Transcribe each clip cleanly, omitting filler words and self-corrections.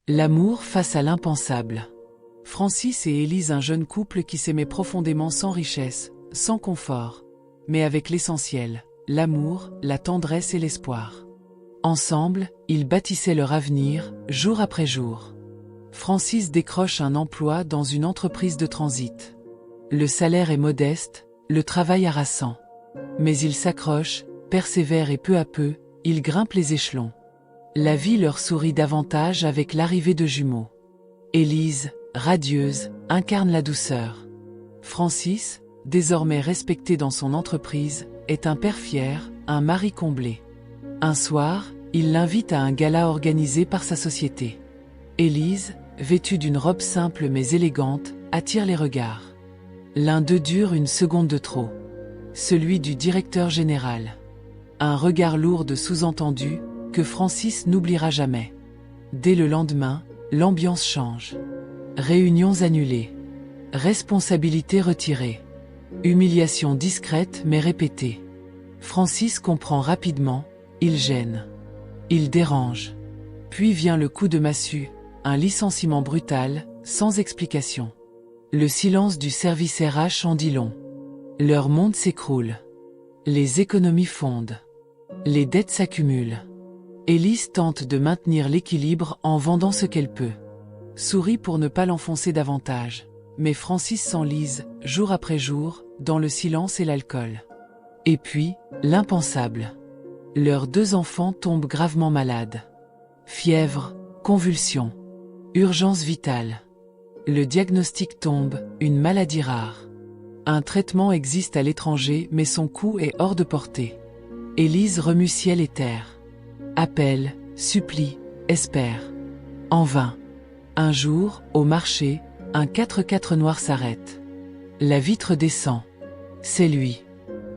L'amour face à l'impensable. Francis et Élise, un jeune couple qui s'aimait profondément, sans richesse, sans confort, mais avec l'essentiel, l'amour, la tendresse et l'espoir. Ensemble, ils bâtissaient leur avenir, jour après jour. Francis décroche un emploi dans une entreprise de transit. Le salaire est modeste, le travail harassant. Mais il s'accroche, persévère et peu à peu, il grimpe les échelons. La vie leur sourit davantage avec l'arrivée de jumeaux. Élise, radieuse, incarne la douceur. Francis, désormais respecté dans son entreprise, est un père fier, un mari comblé. Un soir, il l'invite à un gala organisé par sa société. Élise, vêtue d'une robe simple mais élégante, attire les regards. L'un d'eux dure une seconde de trop. Celui du directeur général. Un regard lourd de sous-entendu, que Francis n'oubliera jamais. Dès le lendemain, l'ambiance change. Réunions annulées. Responsabilités retirées. Humiliation discrète mais répétée. Francis comprend rapidement, il gêne. Il dérange. Puis vient le coup de massue, un licenciement brutal, sans explication. Le silence du service RH en dit long. Leur monde s'écroule. Les économies fondent. Les dettes s'accumulent. Élise tente de maintenir l'équilibre en vendant ce qu'elle peut. Sourit pour ne pas l'enfoncer davantage. Mais Francis s'enlise, jour après jour, dans le silence et l'alcool. Et puis, l'impensable. Leurs 2 enfants tombent gravement malades. Fièvre, convulsions, urgence vitale. Le diagnostic tombe, une maladie rare. Un traitement existe à l'étranger mais son coût est hors de portée. Élise remue ciel et terre. Appelle, supplie, espère. En vain. Un jour, au marché, un 4x4 noir s'arrête. La vitre descend. C'est lui.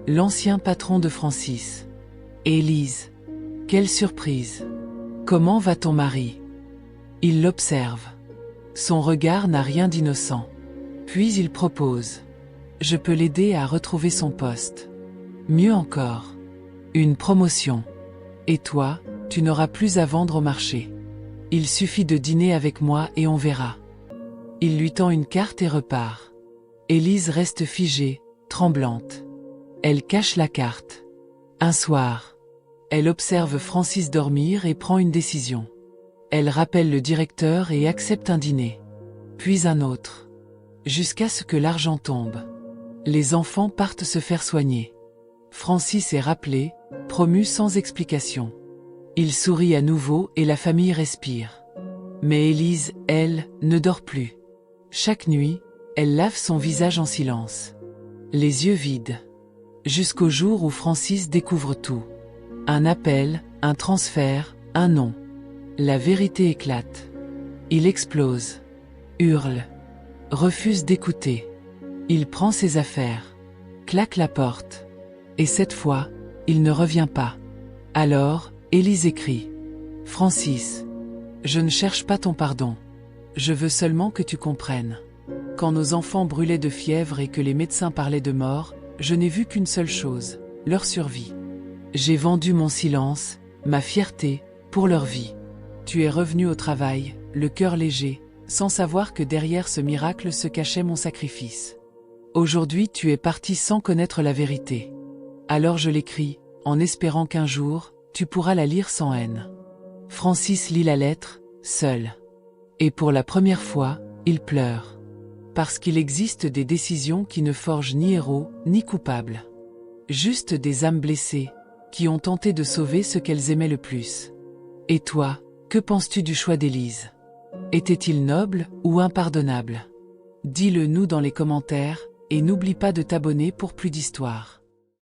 L'ancien patron de Francis. Élise. Quelle surprise. Comment va ton mari? Il l'observe. Son regard n'a rien d'innocent. Puis il propose. Je peux l'aider à retrouver son poste. Mieux encore. Une promotion. Et toi, tu n'auras plus à vendre au marché. Il suffit de dîner avec moi et on verra. Il lui tend une carte et repart. Élise reste figée, tremblante. Elle cache la carte. Un soir, elle observe Francis dormir et prend une décision. Elle rappelle le directeur et accepte un dîner. Puis un autre. Jusqu'à ce que l'argent tombe. Les enfants partent se faire soigner. Francis est rappelé, promu sans explication. Il sourit à nouveau et la famille respire. Mais Élise, elle, ne dort plus. Chaque nuit, elle lave son visage en silence. Les yeux vides. Jusqu'au jour où Francis découvre tout. Un appel, un transfert, un nom. La vérité éclate. Il explose. Hurle. Refuse d'écouter. Il prend ses affaires. Claque la porte. Et cette fois, il ne revient pas. Alors, Élise écrit. Francis. Je ne cherche pas ton pardon. Je veux seulement que tu comprennes. Quand nos enfants brûlaient de fièvre et que les médecins parlaient de mort, je n'ai vu qu'une seule chose, leur survie. J'ai vendu mon silence, ma fierté, pour leur vie. Tu es revenu au travail, le cœur léger, sans savoir que derrière ce miracle se cachait mon sacrifice. Aujourd'hui tu es parti sans connaître la vérité. Alors je l'écris, en espérant qu'un jour, tu pourras la lire sans haine. Francis lit la lettre, seul. Et pour la première fois, il pleure. Parce qu'il existe des décisions qui ne forgent ni héros, ni coupables. Juste des âmes blessées, qui ont tenté de sauver ce qu'elles aimaient le plus. Et toi, que penses-tu du choix d'Élise? Était-il noble ou impardonnable? Dis-le nous dans les commentaires, et n'oublie pas de t'abonner pour plus d'histoires.